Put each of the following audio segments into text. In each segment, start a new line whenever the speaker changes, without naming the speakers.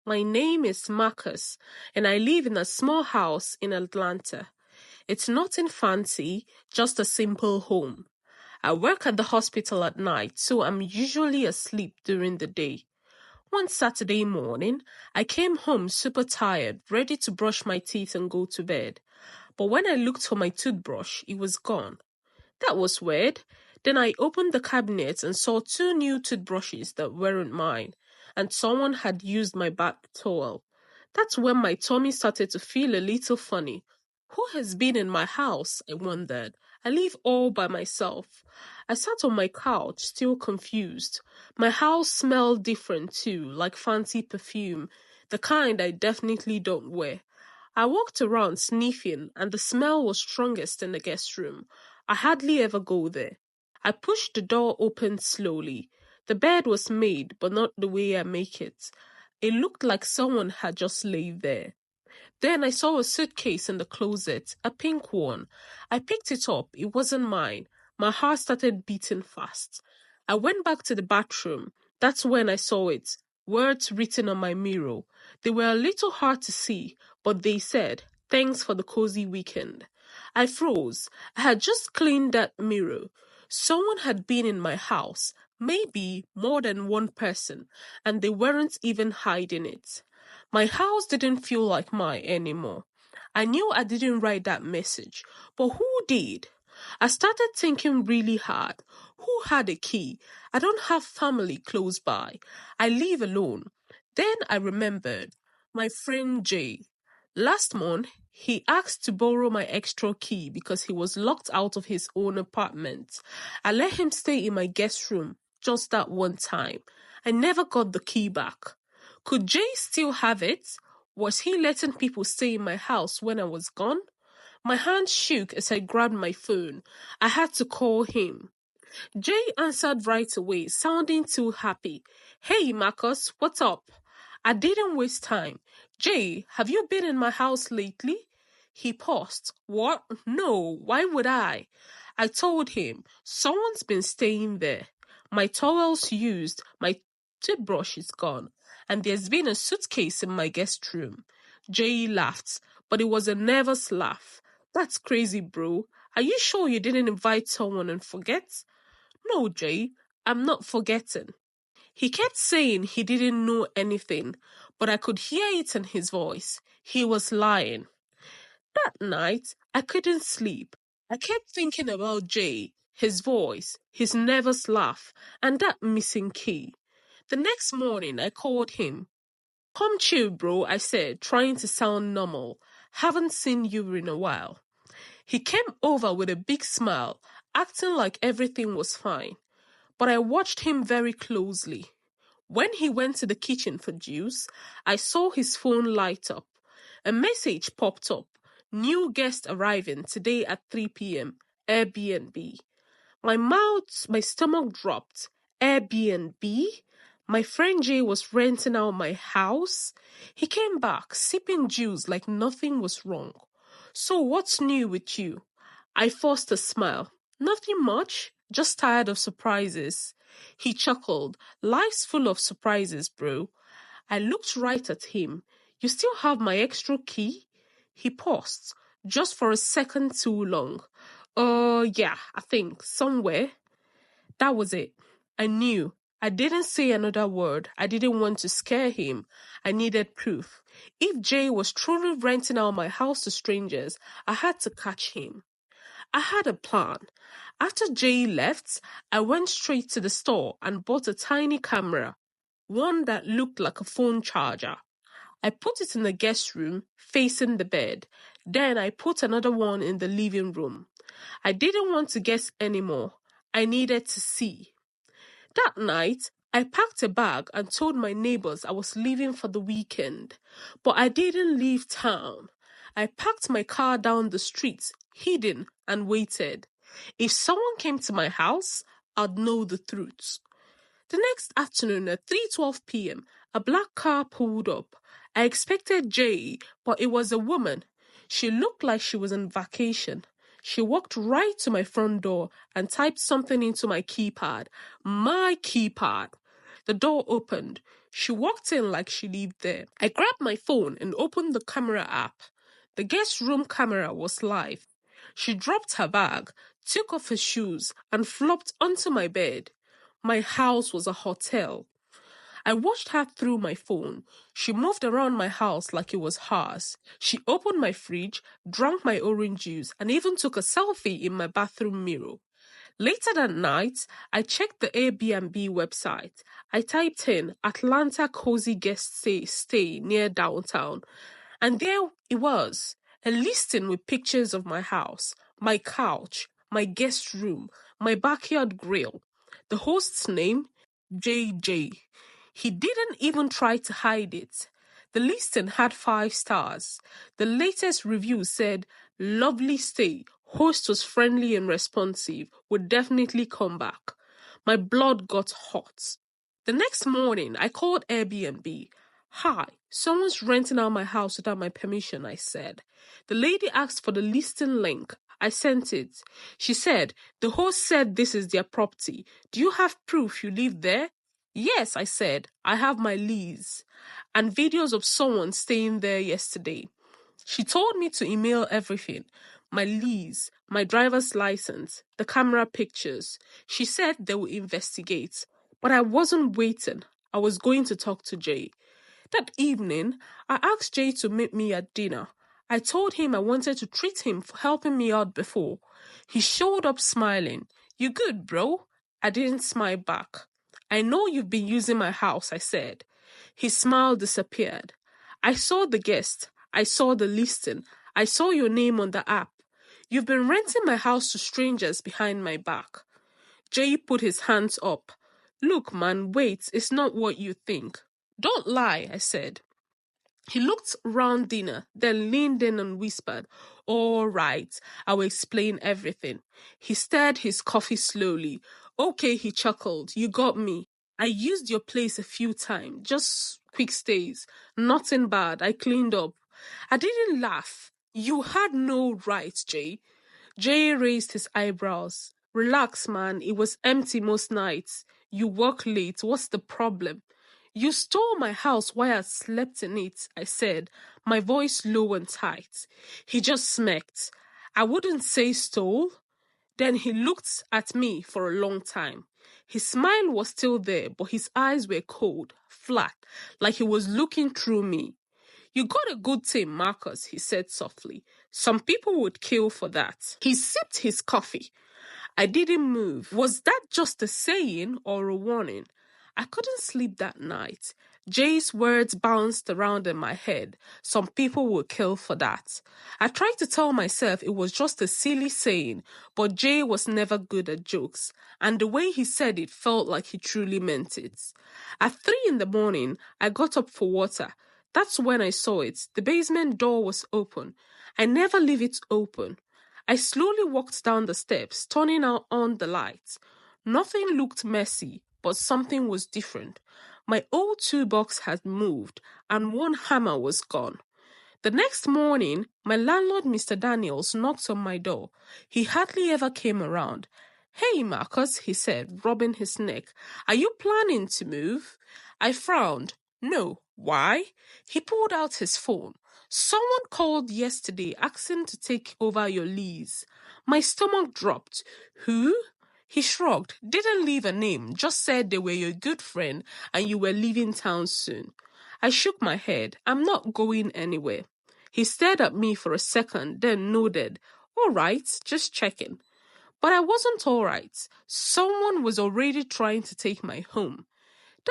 My name is Marcus, and I live in a small house in Atlanta. It's nothing fancy, just a simple home. I work at the hospital at night, so I'm usually asleep during the day. One Saturday morning, I came home super tired, ready to brush my teeth and go to bed. But when I looked for my toothbrush, it was gone. That was weird. Then I opened the cabinet and saw two new toothbrushes that weren't mine, and someone had used my bath towel. That's when my tummy started to feel a little funny. Who has been in my house? I wondered. I live all by myself. I sat on my couch, still confused. My house smelled different too, like fancy perfume, the kind I definitely don't wear. I walked around sniffing, and the smell was strongest in the guest room. I hardly ever go there. I pushed the door open slowly. The bed was made, but not the way I make it. It looked like someone had just laid there. Then I saw a suitcase in the closet, a pink one. I picked it up. It wasn't mine. My heart started beating fast. I went back to the bathroom. That's when I saw it. Words written on my mirror. They were a little hard to see, but they said, "Thanks for the cozy weekend." I froze. I had just cleaned that mirror. Someone had been in my house, maybe more than one person, and they weren't even hiding it. My house didn't feel like mine anymore. I knew I didn't write that message, but who did? I started thinking really hard. Who had a key? I don't have family close by. I live alone. Then I remembered my friend Jay. Last month, he asked to borrow my extra key because he was locked out of his own apartment. I let him stay in my guest room just that one time. I never got the key back. Could Jay still have it? Was he letting people stay in my house when I was gone? My hand shook as I grabbed my phone. I had to call him. Jay answered right away, sounding too happy. "Hey, Marcus, what's up?" I didn't waste time. "Jay, have you been in my house lately?" He paused. "What? No, why would I?" I told him, "Someone's been staying there. My towel's used, my toothbrush is gone, and there's been a suitcase in my guest room." Jay laughed, but it was a nervous laugh. "That's crazy, bro. Are you sure you didn't invite someone and forget?" "No, Jay, I'm not forgetting." He kept saying he didn't know anything, but I could hear it in his voice. He was lying. That night, I couldn't sleep. I kept thinking about Jay, his voice, his nervous laugh, and that missing key. The next morning, I called him. "Come chill, bro," I said, trying to sound normal. "Haven't seen you in a while." He came over with a big smile, acting like everything was fine. But I watched him very closely. When he went to the kitchen for juice, I saw his phone light up. A message popped up. "New guest arriving today at 3 p.m. Airbnb." My stomach dropped. Airbnb? My friend Jay was renting out my house? He came back, sipping juice like nothing was wrong. "So what's new with you?" I forced a smile. "Nothing much, just tired of surprises." He chuckled. "Life's full of surprises, bro." I looked right at him. "You still have my extra key?" He paused, just for a second too long. Yeah, I think, somewhere." That was it. I knew. I didn't say another word. I didn't want to scare him. I needed proof. If Jay was truly renting out my house to strangers, I had to catch him. I had a plan. After Jay left, I went straight to the store and bought a tiny camera, one that looked like a phone charger. I put it in the guest room, facing the bed. Then I put another one in the living room. I didn't want to guess anymore. I needed to see. That night, I packed a bag and told my neighbors I was leaving for the weekend. But I didn't leave town. I parked my car down the street, hidden, and waited. If someone came to my house, I'd know the truth. The next afternoon at 3:12 p.m., a black car pulled up. I expected Jay, but it was a woman. She looked like she was on vacation. She walked right to my front door and typed something into my keypad. My keypad. The door opened. She walked in like she lived there. I grabbed my phone and opened the camera app. The guest room camera was live. She dropped her bag, took off her shoes, and flopped onto my bed. My house was a hotel. I watched her through my phone. She moved around my house like it was hers. She opened my fridge, drank my orange juice, and even took a selfie in my bathroom mirror. Later that night, I checked the Airbnb website. I typed in Atlanta Cozy Guest Stay near downtown, and there it was, a listing with pictures of my house, my couch, my guest room, my backyard grill. The host's name, JJ. He didn't even try to hide it. The listing had 5 stars. The latest review said, "Lovely stay. Host was friendly and responsive. Would definitely come back." My blood got hot. The next morning, I called Airbnb. "Hi, someone's renting out my house without my permission," I said. The lady asked for the listing link. I sent it. She said, "The host said this is their property. Do you have proof you live there?" "Yes," I said. "I have my lease and videos of someone staying there yesterday." She told me to email everything: my lease, my driver's license, the camera pictures. She said they will investigate. But I wasn't waiting. I was going to talk to Jay. That evening, I asked Jay to meet me at dinner. I told him I wanted to treat him for helping me out before. He showed up smiling. "You good, bro?" I didn't smile back. "I know you've been using my house," I said. His smile disappeared. "I saw the guest. I saw the listing. I saw your name on the app. You've been renting my house to strangers behind my back." Jay put his hands up. "Look, man, wait, it's not what you think." "Don't lie," I said. He looked round dinner, then leaned in and whispered, "All right, I will explain everything." He stirred his coffee slowly. "Okay," he chuckled, "you got me. I used your place a few times, just quick stays. Nothing bad. I cleaned up." I didn't laugh. "You had no right, Jay." Jay raised his eyebrows. "Relax, man. It was empty most nights. You work late. What's the problem?" "You stole my house while I slept in it," I said, my voice low and tight. He just smirked. "I wouldn't say stole." Then he looked at me for a long time. His smile was still there, but his eyes were cold, flat, like he was looking through me. "You got a good team, Marcus," he said softly. "Some people would kill for that." He sipped his coffee. I didn't move. Was that just a saying or a warning? I couldn't sleep that night. Jay's words bounced around in my head. Some people will kill for that. I tried to tell myself it was just a silly saying, but Jay was never good at jokes, and the way he said it felt like he truly meant it. At 3 in the morning, I got up for water. That's when I saw it. The basement door was open. I never leave it open. I slowly walked down the steps, turning on the lights. Nothing looked messy, but something was different. My old toolbox had moved, and one hammer was gone. The next morning, my landlord, Mr. Daniels, knocked on my door. He hardly ever came around. "Hey, Marcus," he said, rubbing his neck. "Are you planning to move?" I frowned. "No." "Why?" He pulled out his phone. "Someone called yesterday asking to take over your lease." My stomach dropped. "Who?" He shrugged. "Didn't leave a name, just said they were your good friend and you were leaving town soon." I shook my head. "I'm not going anywhere." He stared at me for a second, then nodded. "All right, just checking." But I wasn't all right. Someone was already trying to take my home.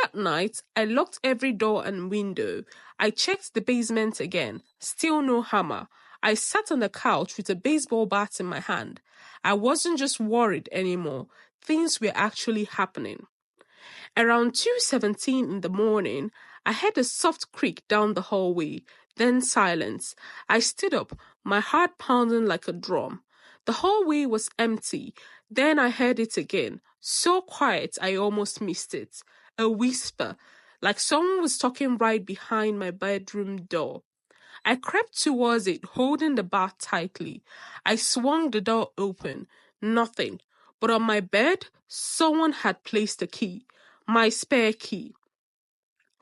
That night, I locked every door and window. I checked the basement again. Still no hammer. I sat on the couch with a baseball bat in my hand. I wasn't just worried anymore. Things were actually happening. Around 2:17 in the morning, I heard a soft creak down the hallway, then silence. I stood up, my heart pounding like a drum. The hallway was empty. Then I heard it again, so quiet I almost missed it. A whisper, like someone was talking right behind my bedroom door. I crept towards it, holding the bat tightly. I swung the door open. Nothing. But on my bed, someone had placed a key. My spare key.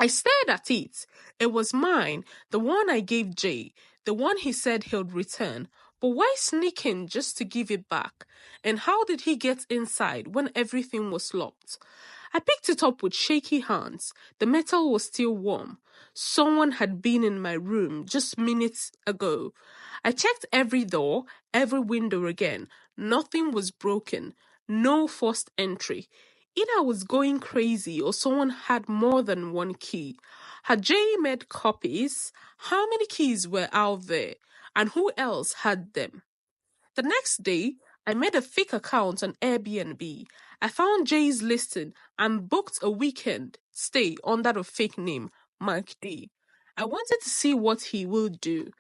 I stared at it. It was mine, the one I gave Jay, the one he said he'd return. But why sneak in just to give it back? And how did he get inside when everything was locked? I picked it up with shaky hands. The metal was still warm. Someone had been in my room just minutes ago. I checked every door, every window again. Nothing was broken. No forced entry. Either I was going crazy or someone had more than one key. Had Jay made copies? How many keys were out there? And who else had them? The next day, I made a fake account on Airbnb. I found Jay's listing and booked a weekend stay under a fake name, Mark D. I wanted to see what he would do.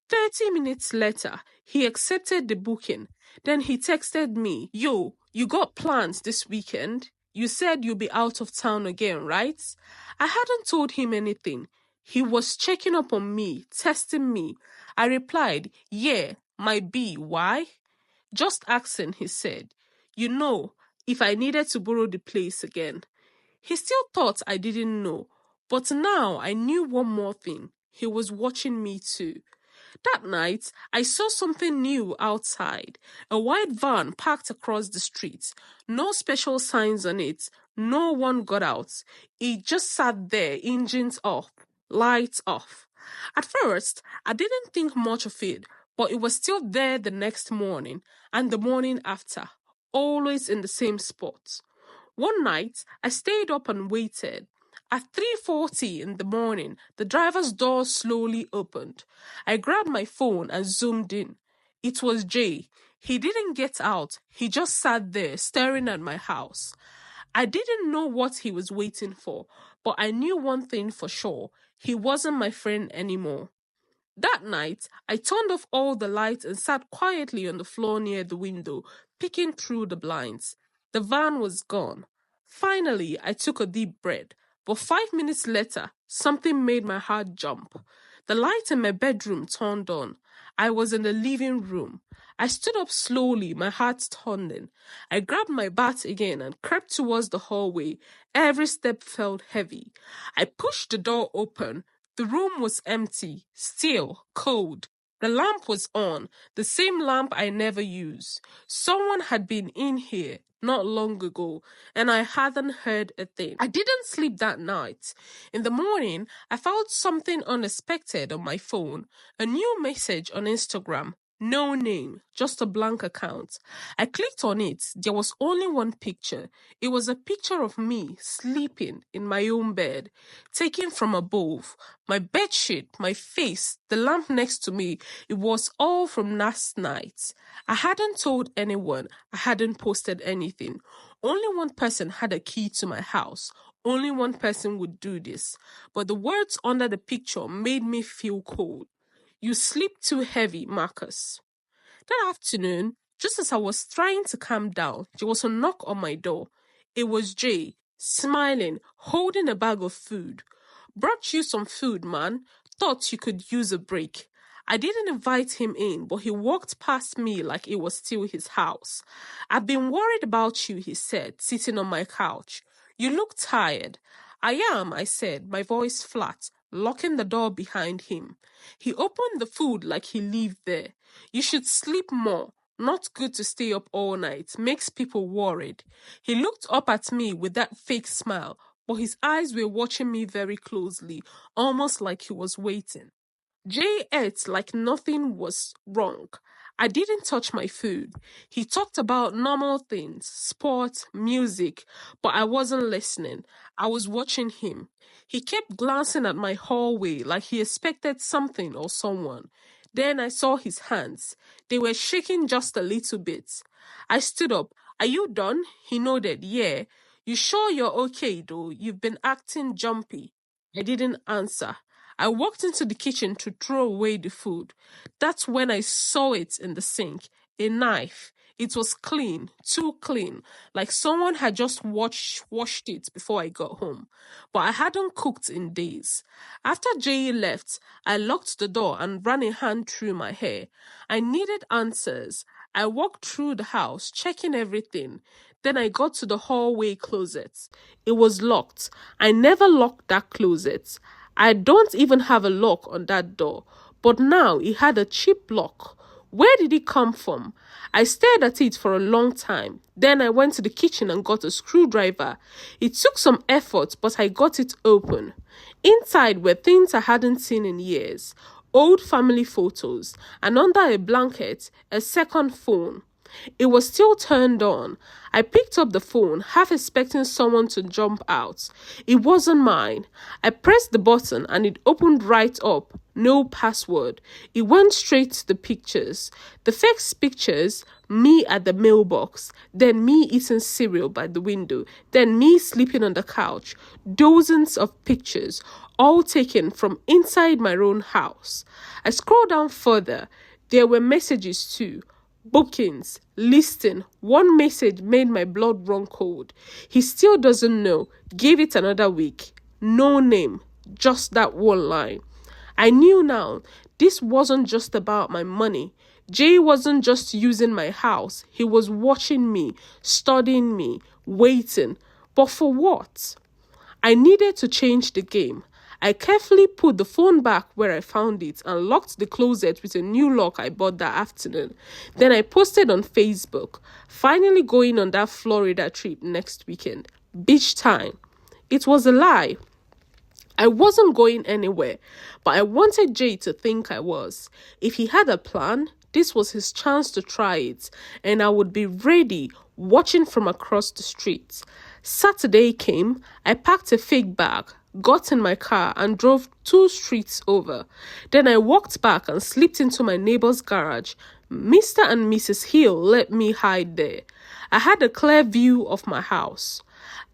30 minutes later, he accepted the booking. Then he texted me, "Yo, you got plans this weekend? You said you'll be out of town again, right?" I hadn't told him anything. He was checking up on me, testing me. I replied, "Yeah, might be. Why?" "Just asking," he said. "You know, if I needed to borrow the place again." He still thought I didn't know, but now I knew one more thing. He was watching me too. That night, I saw something new outside. A white van parked across the street. No special signs on it. No one got out. It just sat there, engines off, lights off. At first, I didn't think much of it, but it was still there the next morning and the morning after, always in the same spot. One night, I stayed up and waited. At 3:40 in the morning, the driver's door slowly opened. I grabbed my phone and zoomed in. It was Jay. He didn't get out. He just sat there staring at my house. I didn't know what he was waiting for, but I knew one thing for sure. He wasn't my friend anymore. That night, I turned off all the lights and sat quietly on the floor near the window, peeking through the blinds. The van was gone. Finally, I took a deep breath, but 5 minutes later, something made my heart jump. The light in my bedroom turned on. I was in the living room. I stood up slowly, my heart pounding. I grabbed my bat again and crept towards the hallway. Every step felt heavy. I pushed the door open. The room was empty, still, cold. The lamp was on, the same lamp I never use. Someone had been in here not long ago, and I hadn't heard a thing. I didn't sleep that night. In the morning, I found something unexpected on my phone, a new message on Instagram. No name, just a blank account. I clicked on it. There was only one picture. It was a picture of me sleeping in my own bed, taken from above. My bedsheet, my face, the lamp next to me, it was all from last night. I hadn't told anyone. I hadn't posted anything. Only one person had a key to my house. Only one person would do this. But the words under the picture made me feel cold. "You sleep too heavy, Marcus." That afternoon, just as I was trying to calm down, there was a knock on my door. It was Jay, smiling, holding a bag of food. "Brought you some food, man. Thought you could use a break." I didn't invite him in, but he walked past me like it was still his house. "I've been worried about you," he said, sitting on my couch. "You look tired." "I am," I said, my voice flat, locking the door behind him. He opened the food like he lived there. "You should sleep more. Not good to stay up all night. Makes people worried." He looked up at me with that fake smile, but his eyes were watching me very closely, almost like he was waiting. Jay ate like nothing was wrong. I didn't touch my food. He talked about normal things, sport, music, but I wasn't listening. I was watching him. He kept glancing at my hallway like he expected something or someone. Then I saw his hands. They were shaking just a little bit. I stood up. "Are you done?" He nodded. "Yeah." "You sure you're okay though? You've been acting jumpy." I didn't answer. I walked into the kitchen to throw away the food. That's when I saw it in the sink. A knife. It was clean, too clean, like someone had just washed it before I got home. But I hadn't cooked in days. After Jay left, I locked the door and ran a hand through my hair. I needed answers. I walked through the house, checking everything. Then I got to the hallway closet. It was locked. I never locked that closet. I don't even have a lock on that door. But now it had a cheap lock. Where did it come from? I stared at it for a long time. Then I went to the kitchen and got a screwdriver. It took some effort, but I got it open. Inside were things I hadn't seen in years. Old family photos, and under a blanket, a second phone. It was still turned on. I picked up the phone, half expecting someone to jump out. It wasn't mine. I pressed the button and it opened right up. No password. It went straight to the pictures. The first pictures, me at the mailbox, then me eating cereal by the window, then me sleeping on the couch. Dozens of pictures, all taken from inside my own house. I scrolled down further. There were messages too. Bookings, listing. One message made my blood run cold. He still doesn't know. Give it another week. No name. Just that one line. I knew now. This wasn't just about my money. Jay wasn't just using my house. He was watching me, studying me, waiting. But for what? I needed to change the game. I carefully put the phone back where I found it and locked the closet with a new lock I bought that afternoon. Then I posted on Facebook, finally going on that Florida trip next weekend. Beach time. It was a lie. I wasn't going anywhere, but I wanted Jay to think I was. If he had a plan, this was his chance to try it, and I would be ready, watching from across the street. Saturday came. I packed a fake bag, got in my car and drove 2 streets over. Then I walked back and slipped into my neighbor's garage. Mr. and Mrs. Hill let me hide there. I had a clear view of my house.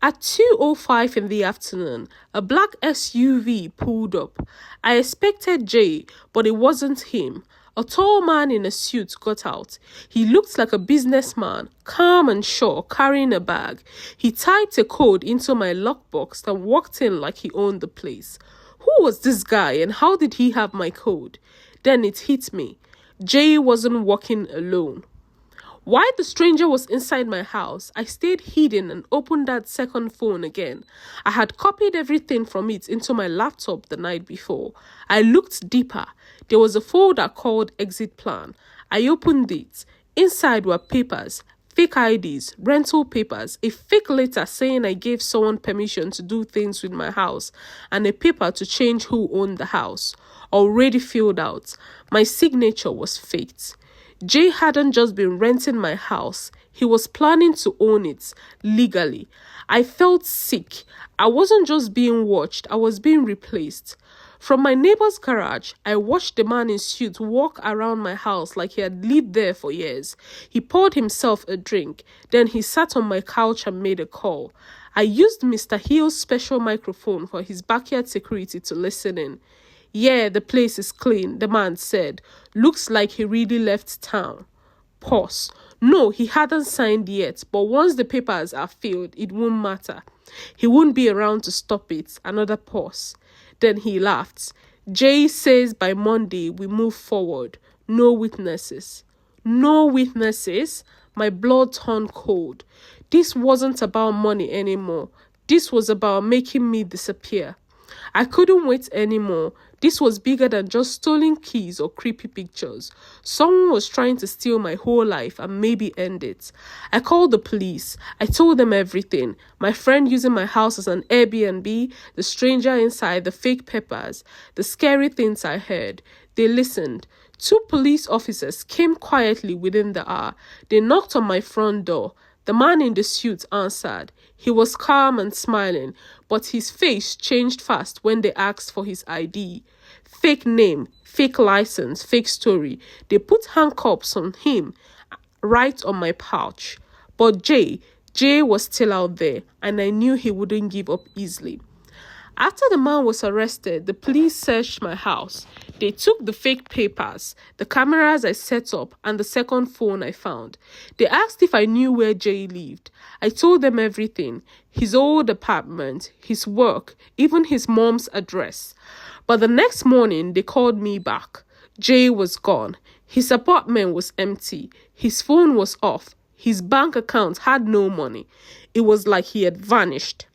At 2:05 in the afternoon, a black SUV pulled up. I expected Jay, but it wasn't him. A tall man in a suit got out. He looked like a businessman, calm and sure, carrying a bag. He typed a code into my lockbox and walked in like he owned the place. Who was this guy and how did he have my code? Then it hit me. Jay wasn't walking alone. While the stranger was inside my house, I stayed hidden and opened that second phone again. I had copied everything from it into my laptop the night before. I looked deeper. There was a folder called Exit Plan. I opened it. Inside were papers, fake IDs, rental papers, a fake letter saying I gave someone permission to do things with my house, and a paper to change who owned the house. Already filled out. My signature was faked. Jay hadn't just been renting my house. He was planning to own it legally. I felt sick. I wasn't just being watched. I was being replaced. From my neighbor's garage, I watched the man in suit walk around my house like he had lived there for years. He poured himself a drink. Then he sat on my couch and made a call. I used Mr. Hill's special microphone for his backyard security to listen in. Yeah, the place is clean, the man said. Looks like he really left town. Pause. No, he hadn't signed yet, but once the papers are filled, it won't matter. He won't be around to stop it. Another pause. Then he laughed. Jay says by Monday we move forward. No witnesses. No witnesses? My blood turned cold. This wasn't about money anymore. This was about making me disappear. I couldn't wait anymore. This was bigger than just stolen keys or creepy pictures. Someone was trying to steal my whole life and maybe end it. I called the police. I told them everything. My friend using my house as an Airbnb, the stranger inside, the fake papers, the scary things I heard. They listened. 2 police officers came quietly within the hour. They knocked on my front door. The man in the suit answered. He was calm and smiling, but his face changed fast when they asked for his ID. Fake name, fake license, fake story. They put handcuffs on him right on my pouch. But Jay was still out there, and I knew he wouldn't give up easily. After the man was arrested, the police searched my house. They took the fake papers, the cameras I set up, and the second phone I found. They asked if I knew where Jay lived. I told them everything. His old apartment, his work, even his mom's address. But the next morning, they called me back. Jay was gone. His apartment was empty. His phone was off. His bank account had no money. It was like he had vanished.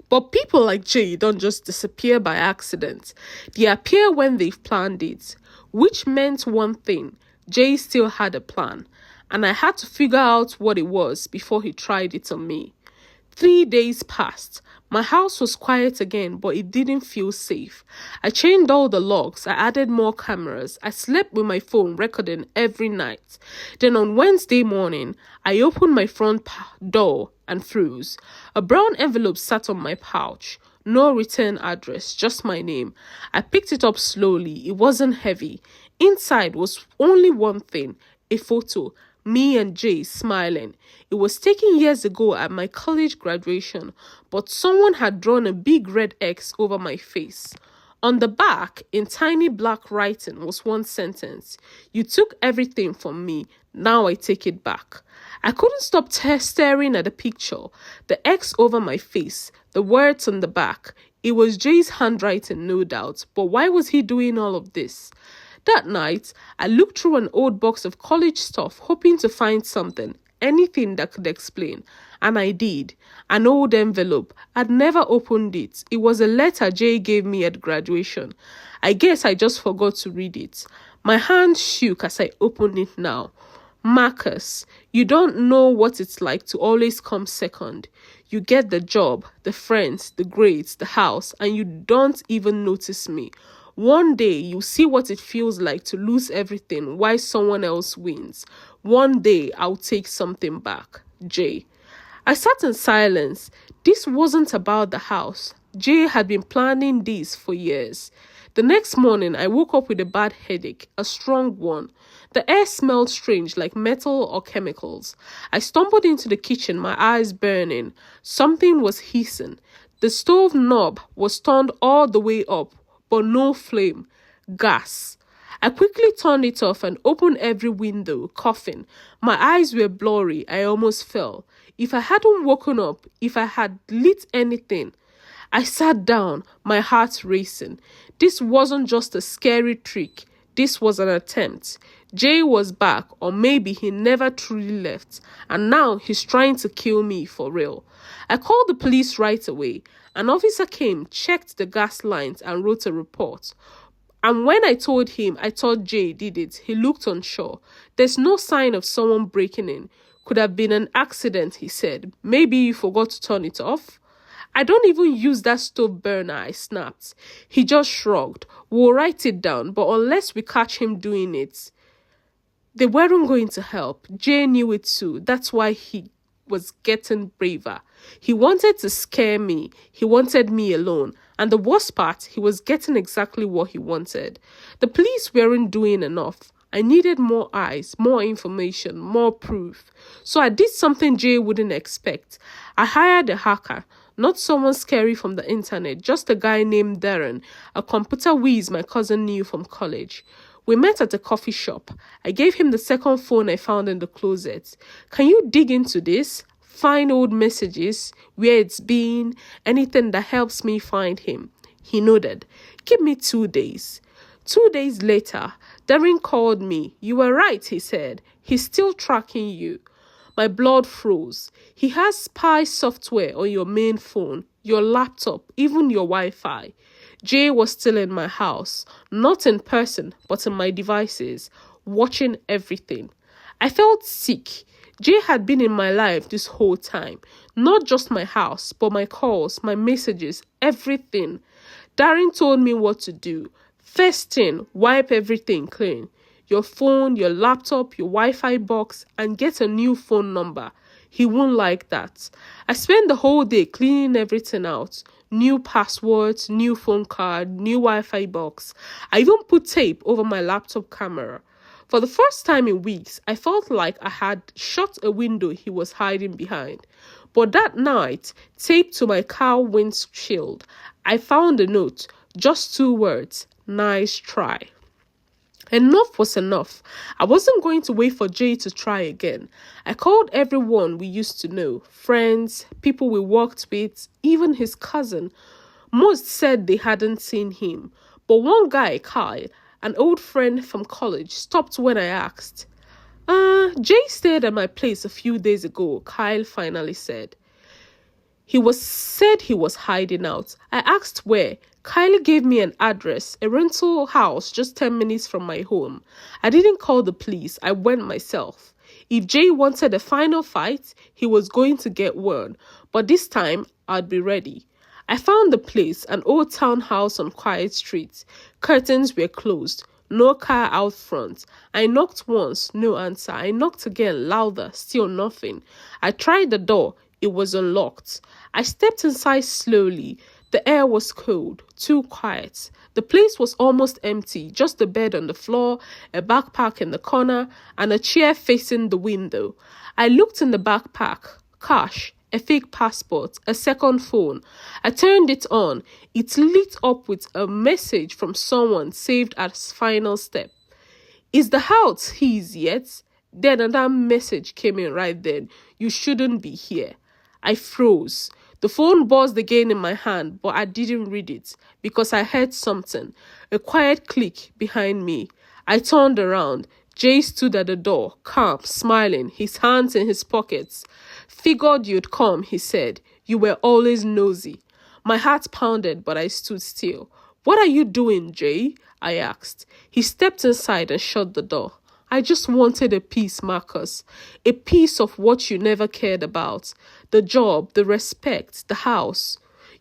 But people like Jay don't just disappear by accident. They appear when they've planned it, which meant one thing. Jay still had a plan, and I had to figure out what it was before he tried it on me. 3 days passed. My house was quiet again, but it didn't feel safe. I changed all the locks. I added more cameras. I slept with my phone recording every night. Then on Wednesday morning, I opened my front door and froze. A brown envelope sat on my pouch. No return address, just my name. I picked it up slowly. It wasn't heavy. Inside was only one thing, a photo. Me and Jay smiling. It was taken years ago at my college graduation, but someone had drawn a big red X over my face. On the back, in tiny black writing, was one sentence. You took everything from me. Now I take it back. I couldn't stop staring at the picture, the X over my face, the words on the back. It was Jay's handwriting, no doubt, but why was he doing all of this? That night, I looked through an old box of college stuff, hoping to find something, anything that could explain. And I did. An old envelope. I'd never opened it. It was a letter Jay gave me at graduation. I guess I just forgot to read it. My hand shook as I opened it now. Marcus, you don't know what it's like to always come second. You get the job, the friends, the grades, the house, and you don't even notice me. One day, you'll see what it feels like to lose everything while someone else wins. One day, I'll take something back. Jay. I sat in silence. This wasn't about the house. Jay had been planning this for years. The next morning, I woke up with a bad headache, a strong one. The air smelled strange, like metal or chemicals. I stumbled into the kitchen, my eyes burning. Something was hissing. The stove knob was turned all the way up, but no flame. Gas. I quickly turned it off and opened every window, coughing. My eyes were blurry. I almost fell. If I hadn't woken up, if I had lit anything. I sat down, my heart racing. This wasn't just a scary trick. This was an attempt. Jay was back, or maybe he never truly left, and now he's trying to kill me for real. I called the police right away. An officer came, checked the gas lines, and wrote a report. And when I told him I thought Jay did it, he looked unsure. There's no sign of someone breaking in. Could have been an accident, he said. Maybe you forgot to turn it off. I don't even use that stove burner, I snapped. He just shrugged. We'll write it down, but unless we catch him doing it. They weren't going to help. Jay knew it too. That's why he was getting braver. He wanted to scare me. He wanted me alone. And the worst part, he was getting exactly what he wanted. The police weren't doing enough. I needed more eyes, more information, more proof. So I did something Jay wouldn't expect. I hired a hacker. Not someone scary from the internet, just a guy named Darren, a computer whiz my cousin knew from college. We met at a coffee shop. I gave him the second phone I found in the closet. Can you dig into this? Find old messages, where it's been, anything that helps me find him. He nodded. Give me 2 days. 2 days later, Darren called me. You were right, he said. He's still tracking you. My blood froze. He has spy software on your main phone, your laptop, even your Wi-Fi. Jay was still in my house, not in person, but in my devices, watching everything. I felt sick. Jay had been in my life this whole time. Not just my house, but my calls, my messages, everything. Darren told me what to do. First thing, wipe everything clean. Your phone, your laptop, your Wi-Fi box, and get a new phone number. He won't like that. I spent the whole day cleaning everything out. New passwords, new phone card, new Wi-Fi box. I even put tape over my laptop camera. For the first time in weeks, I felt like I had shut a window he was hiding behind. But that night, taped to my car windshield, I found a note, just 2 words, nice try. Enough was enough. I wasn't going to wait for Jay to try again. I called everyone we used to know, friends, people we worked with, even his cousin. Most said they hadn't seen him. But one guy, Kyle, an old friend from college, stopped when I asked. Jay stayed at my place a few days ago, Kyle finally said. He was hiding out. I asked where. Kylie gave me an address, a rental house just 10 minutes from my home. I didn't call the police, I went myself. If Jay wanted a final fight, he was going to get one, but this time I'd be ready. I found the place, an old townhouse on quiet street. Curtains were closed, no car out front. I knocked once, no answer. I knocked again, louder, still nothing. I tried the door, it was unlocked. I stepped inside slowly. The air was cold, too quiet. The place was almost empty, just a bed on the floor, a backpack in the corner, and a chair facing the window. I looked in the backpack. Cash, a fake passport, a second phone. I turned it on. It lit up with a message from someone saved as final step. Is the house his yet? Then another message came in right then. You shouldn't be here. I froze. The phone buzzed again in my hand, but I didn't read it because I heard something. A quiet click behind me. I turned around. Jay stood at the door, calm, smiling, his hands in his pockets. Figured you'd come, he said. You were always nosy. My heart pounded, but I stood still. What are you doing, Jay? I asked. He stepped inside and shut the door. I just wanted a piece, Marcus. A piece of what you never cared about. The job, the respect, the house.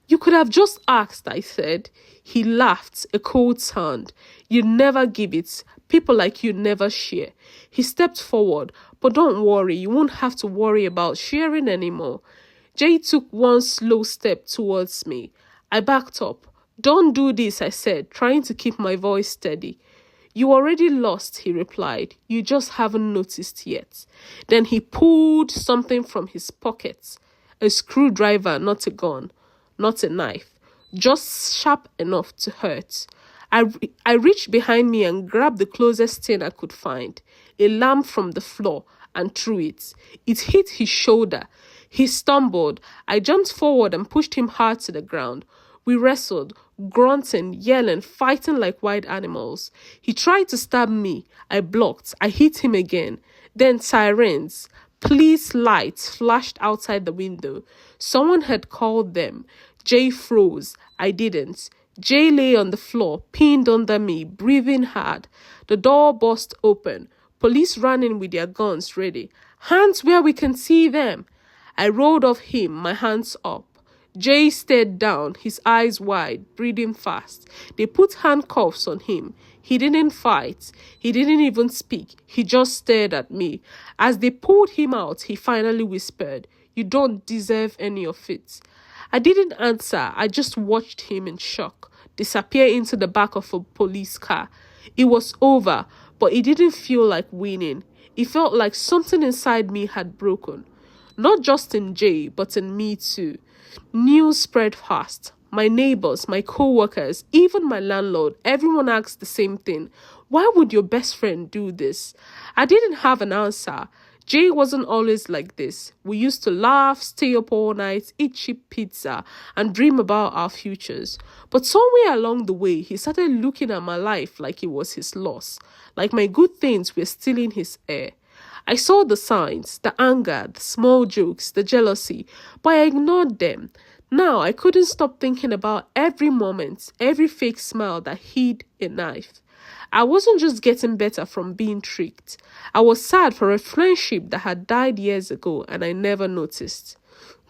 You could have just asked, I said. He laughed, a cold sound. You never give it. People like you never share. He stepped forward. But don't worry, you won't have to worry about sharing anymore. Jay took one slow step towards me. I backed up. Don't do this, I said, trying to keep my voice steady. You already lost, he replied. You just haven't noticed yet. Then he pulled something from his pocket. A screwdriver, not a gun, not a knife. Just sharp enough to hurt. I reached behind me and grabbed the closest thing I could find. A lamp from the floor and threw it. It hit his shoulder. He stumbled. I jumped forward and pushed him hard to the ground. We wrestled, grunting, yelling, fighting like wild animals. He tried to stab me. I blocked. I hit him again. Then sirens. Police lights flashed outside the window. Someone had called them. Jay froze. I didn't. Jay lay on the floor, pinned under me, breathing hard. The door burst open. Police ran in with their guns ready. Hands where we can see them. I rolled off him, my hands up. Jay stared down, his eyes wide, breathing fast. They put handcuffs on him. He didn't fight. He didn't even speak. He just stared at me. As they pulled him out, he finally whispered, "You don't deserve any of it." I didn't answer. I just watched him in shock, disappear into the back of a police car. It was over, but it didn't feel like winning. It felt like something inside me had broken. Not just in Jay, but in me too. News spread fast. My neighbors, my co-workers, even my landlord, everyone asked the same thing. Why would your best friend do this? I didn't have an answer. Jay wasn't always like this. We used to laugh, stay up all night, eat cheap pizza, and dream about our futures. But somewhere along the way, he started looking at my life like it was his loss, like my good things were stealing his air. I saw the signs, the anger, the small jokes, the jealousy, but I ignored them. Now I couldn't stop thinking about every moment, every fake smile that hid a knife. I wasn't just getting better from being tricked. I was sad for a friendship that had died years ago and I never noticed.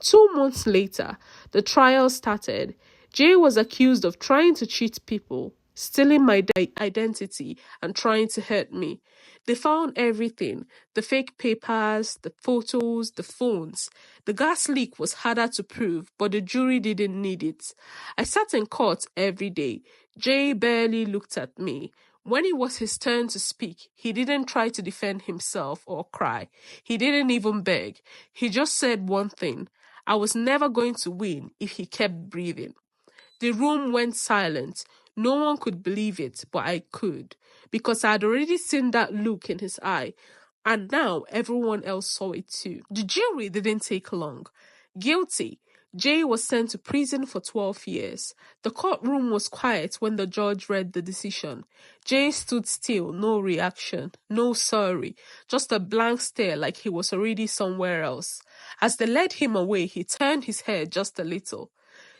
2 months later, the trial started. Jay was accused of trying to cheat people, stealing my identity, and trying to hurt me. They found everything, the fake papers, the photos, the phones. The gas leak was harder to prove, but the jury didn't need it. I sat in court every day. Jay barely looked at me. When it was his turn to speak, he didn't try to defend himself or cry. He didn't even beg. He just said one thing. I was never going to win if he kept breathing. The room went silent. No one could believe it, but I could, because I had already seen that look in his eye, and now everyone else saw it too. The jury didn't take long. Guilty. Jay was sent to prison for 12 years. The courtroom was quiet when the judge read the decision. Jay stood still, no reaction, no sorry, just a blank stare like he was already somewhere else. As they led him away, he turned his head just a little.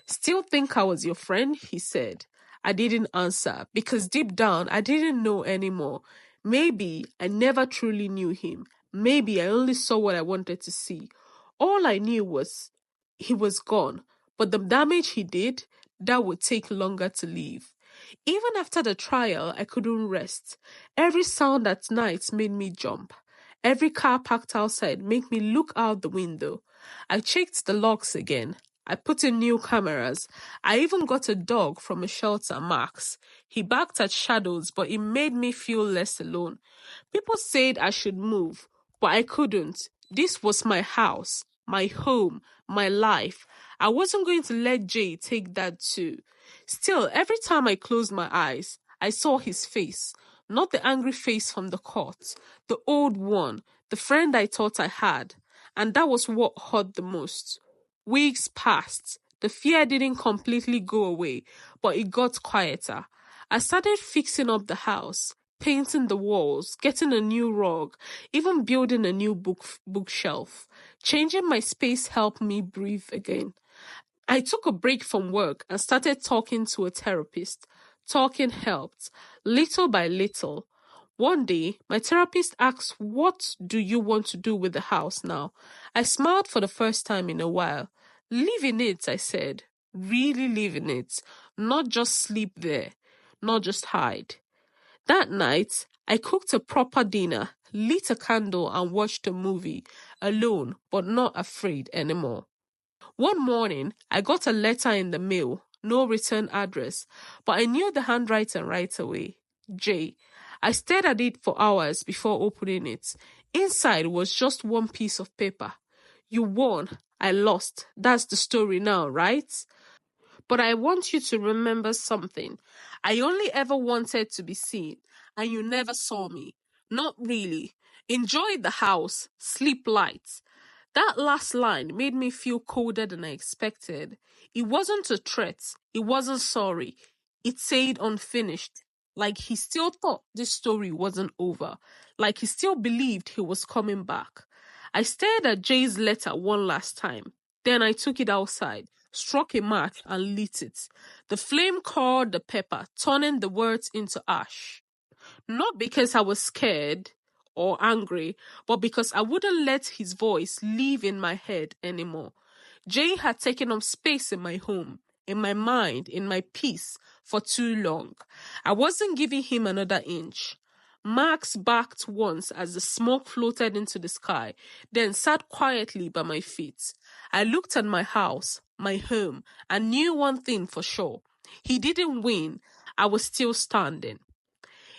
"Still think I was your friend?" he said. I didn't answer because deep down I didn't know anymore. Maybe I never truly knew him. Maybe I only saw what I wanted to see. All I knew was he was gone, but the damage he did, that would take longer to leave. Even after the trial, I couldn't rest. Every sound at night made me jump. Every car parked outside made me look out the window. I checked the locks again. I put in new cameras. I even got a dog from a shelter, Max. He barked at shadows, but it made me feel less alone. People said I should move, but I couldn't. This was my house, my home, my life. I wasn't going to let Jay take that too. Still, every time I closed my eyes, I saw his face. Not the angry face from the court, the old one, the friend I thought I had. And that was what hurt the most. Weeks passed. The fear didn't completely go away, but it got quieter. I started fixing up the house, painting the walls, getting a new rug, even building a new bookshelf. Changing my space helped me breathe again. I took a break from work and started talking to a therapist. Talking helped, little by little. One day, my therapist asked, "What do you want to do with the house now?" I smiled for the first time in a while. "Live in it," I said. "Really live in it. Not just sleep there. Not just hide." That night, I cooked a proper dinner, lit a candle, and watched a movie, alone, but not afraid anymore. One morning, I got a letter in the mail, no return address, but I knew the handwriting right away. J. I stared at it for hours before opening it. Inside was just one piece of paper. "You won. I lost. That's the story now, right? But I want you to remember something. I only ever wanted to be seen, and you never saw me. Not really. Enjoy the house. Sleep light." That last line made me feel colder than I expected. It wasn't a threat. It wasn't sorry. It said unfinished. Like he still thought this story wasn't over. Like he still believed he was coming back. I stared at Jay's letter one last time. Then I took it outside, struck a match, and lit it. The flame caught the pepper, turning the words into ash. Not because I was scared or angry, but because I wouldn't let his voice live in my head anymore. Jay had taken up space in my home, in my mind, in my peace for too long. I wasn't giving him another inch. Max barked once as the smoke floated into the sky, then sat quietly by my feet. I looked at my house, my home, and knew one thing for sure. He didn't win. I was still standing.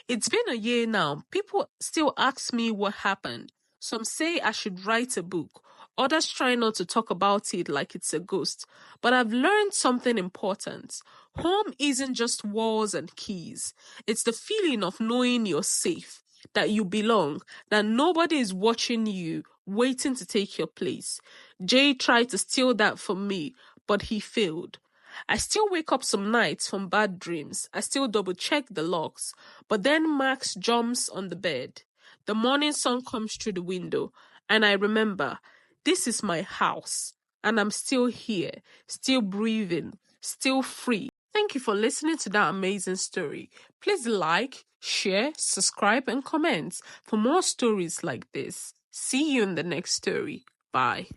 It's been a year now. People still ask me what happened. Some say I should write a book. Others try not to talk about it like it's a ghost. But I've learned something important. Home isn't just walls and keys. It's the feeling of knowing you're safe, that you belong, that nobody is watching you, waiting to take your place. Jay tried to steal that from me, but he failed. I still wake up some nights from bad dreams. I still double check the locks. But then Max jumps on the bed. The morning sun comes through the window. And I remember, this is my house. And I'm still here, still breathing, still free. Thank you for listening to that amazing story. Please like, share, subscribe, and comment for more stories like this. See you in the next story. Bye.